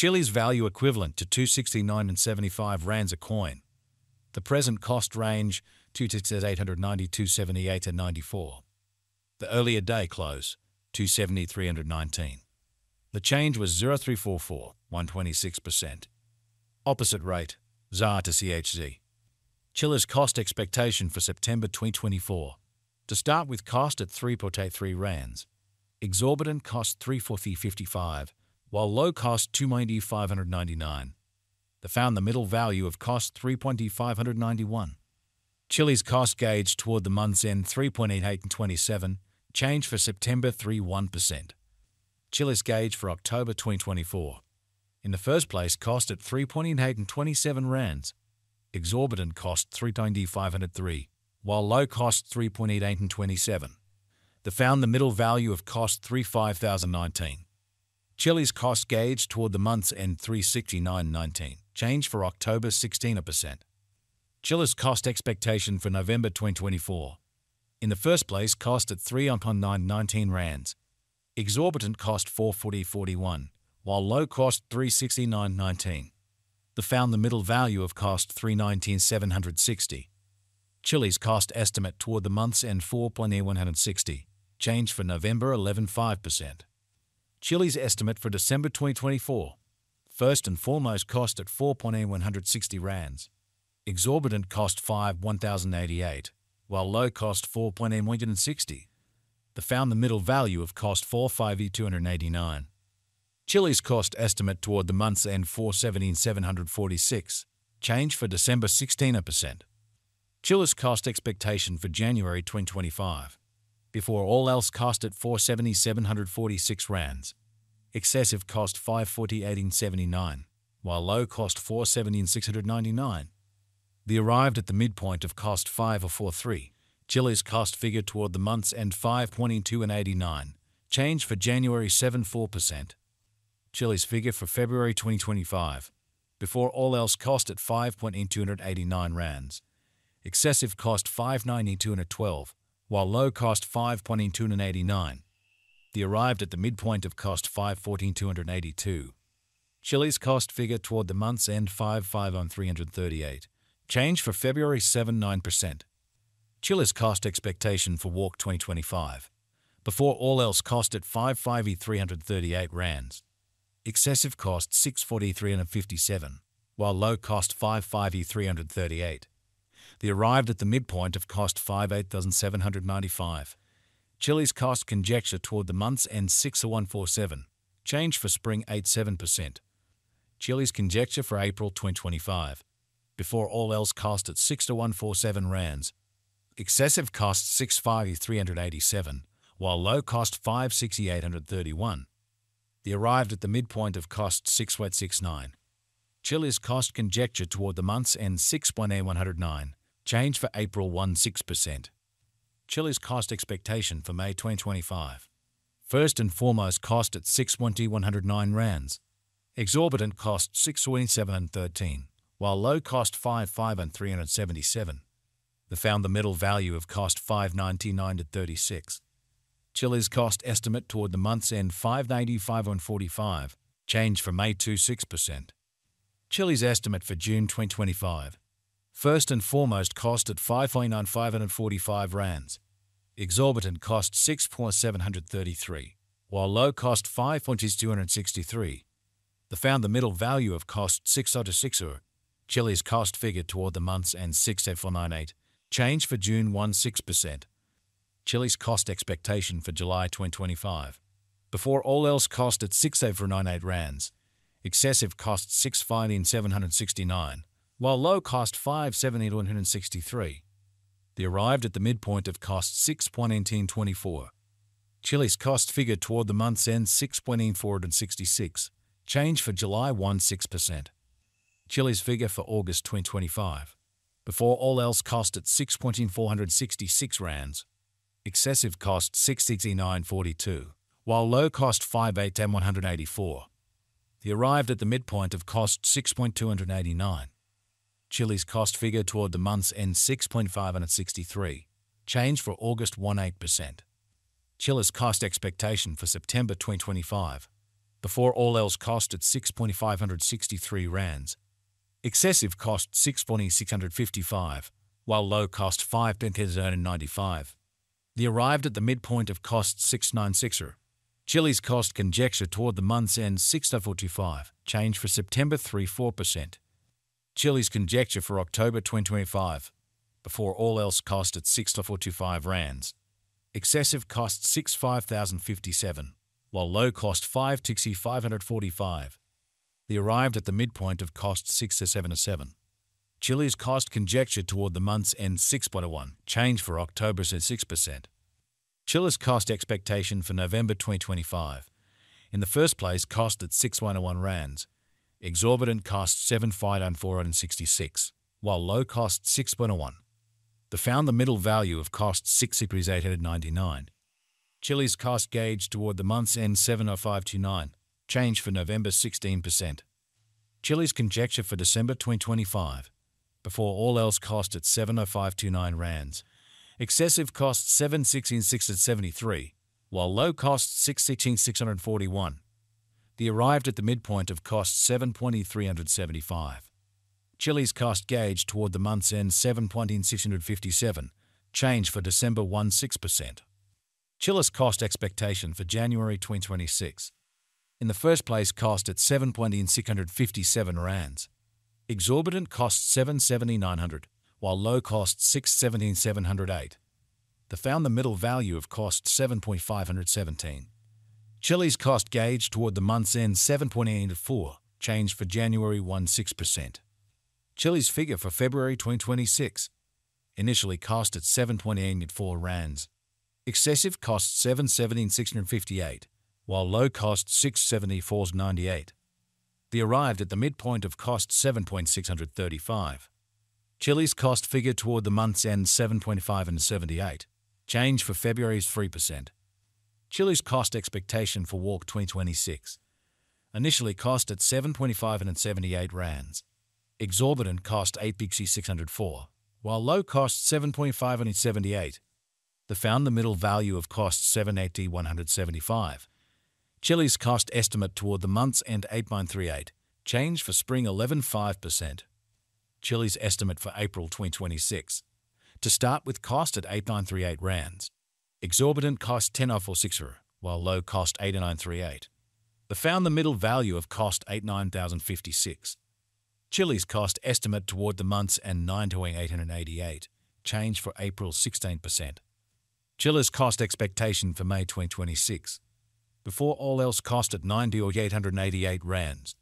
Chiliz value equivalent to 269 and 75 rands a coin. The present cost range 892.78 and 94. The earlier day close 270.319. The change was 0.344, 126%. Opposite rate ZAR to CHZ. Chilliz cost expectation for September 2024. To start with, cost at 3.83 rands. Exorbitant cost 340.55, while low cost 290.599. They found the middle value of cost 3.591. Chilliz cost gauge toward the month's end 3.88 and 27, change for September 3.1%. Chilliz gauge for October 2024. In the first place, cost at 3.88 and 27 rands. Exorbitant cost 3.9503, while low cost 3.88 and 27. They found the middle value of cost 3.5019. Chilliz cost gauge toward the month's end 369.19, change for October 16%. Chilliz cost expectation for November 2024. In the first place, cost at 3.19 rands. Exorbitant cost 440.41, while low cost 369.19. They found the middle value of cost 319.760. Chilliz cost estimate toward the month's end 4.160, change for November 11.5%. Chilliz estimate for December 2024. First and foremost, cost at 4.160 rands. Exorbitant cost 1,088, while low cost 4.160. They found the middle value of cost 4.5289. Chilliz cost estimate toward the month's end 417,746, change for December 16%. Chilliz cost expectation for January 2025. Before all else, cost at 470,746 rands. Excessive cost 540.1879, while low cost 470,699. They arrived at the midpoint of cost 5.43. Chilliz cost figure toward the month's end 5.22 and 89, change for January 7.4%. Chilliz figure for February 2025. Before all else, cost at 5.289 rands. Excessive cost 5.92 and 12, while low cost 5.2 and 89. They arrived at the midpoint of cost 5.14,282. Chilliz cost figure toward the month's end 5.5 on 338. Change for February 7.9%. Chilliz cost expectation for Walk 2025. Before all else, cost at 5.5 338 rands. Excessive cost 6.43 and 57, while low cost 5.5 338. They arrived at the midpoint of cost 5.8795. Chilliz cost conjecture toward the month's end 6.147, change for spring 8.7%. Chilliz conjecture for April 2025. Before all else, cost at 6.147 rands. Excessive cost 6.5 387, while low cost 5.6831. They arrived at the midpoint of cost 6.69. Chilliz cost conjecture toward the month's end 6.109, change for April 1.6%. Chilliz cost expectation for May 2025. First and foremost, cost at 6.109 rands. Exorbitant cost 6.27 and 13, while low cost 5.5 and 377. They found the middle value of cost 5.99 to 36. Chilliz cost estimate toward the month's end 5.95 and 45, change for May 2.6%. Chilliz estimate for June 2025. First and foremost, cost at 5.95 and 45 rands. Exorbitant cost 6.733, while low cost 5.263. They found the middle value of cost 6.6. Chilliz cost figure toward the month's end 6.498, change for June 1.6%. Chilliz cost expectation for July 2025. Before all else, cost at 6.498 rands. Excessive cost 6.769, while low cost 5.7163. They arrived at the midpoint of cost 6.1824. Chilliz cost figure toward the month's end 6.466, change for July 1.6%. Chilliz figure for August 2025. Before all else, cost at 6.466 rands. Excessive cost 6.6942, while low cost 5.8184. They arrived at the midpoint of cost 6.289. Chilliz cost figure toward the month's end 6.563, change for August 1.8%. Chilliz cost expectation for September 2025. Before all else cost at 6.563 rands. Excessive cost 6.655, while low cost 5.95. The arrived at the midpoint of cost 696er. Chilliz cost conjecture toward the month's end 6.425, change for September 3.4%. Chilliz conjecture for October 2025. Before all else cost at 6.425 rands. Excessive cost 6,557, while low cost 5,545. The arrived at the midpoint of cost 6.77. Chilliz cost conjecture toward the month's end 6.01, change for October at 6%. Chilliz cost expectation for November 2025. In the first place, cost at 6.101 rands. Exorbitant cost 7,466, while low cost 6.01. The found the middle value of cost 6,899. Chilliz cost gauge toward the month's end 70529, change for November 16%. Chilliz conjecture for December 2025. Before all else cost at 70529 rands. Excessive cost 716,673, while low cost 616,641. The arrived at the midpoint of cost 7,375. Chilliz cost gauge toward the month's end 7,657, change for December 16%. Chilliz cost expectation for January 2026. In the first place, cost at 7,657 rands. Exorbitant cost 7,900, while low cost 6,17,708. The found the middle value of cost 7,517. Chilliz cost gauge toward the month's end 7.84, change for January 16%. Chilliz figure for February 2026. Initially cost at 7.84 rands. Excessive cost 717,658, while low cost 674,98. The arrived at the midpoint of cost 7.635. Chilliz cost figure toward the month's end 7.578, change for February's 3%. Chilliz cost expectation for Walk 2026. Initially cost at 7.2578 rands. Exorbitant cost 8,604, while low cost 7.578. The found the middle value of cost 780,175. Chilliz cost estimate toward the month's end 8.938, change for spring 11.5%. Chilliz estimate for April 2026. To start with cost at 8,938 rands. Exorbitant cost 10,046, while low cost 8,938. The found the middle value of cost 89,056. Chilliz cost estimate toward the month's end 9,888, change for April 16%. Chilliz cost expectation for May 2026. Before all else cost at 90,888 rands.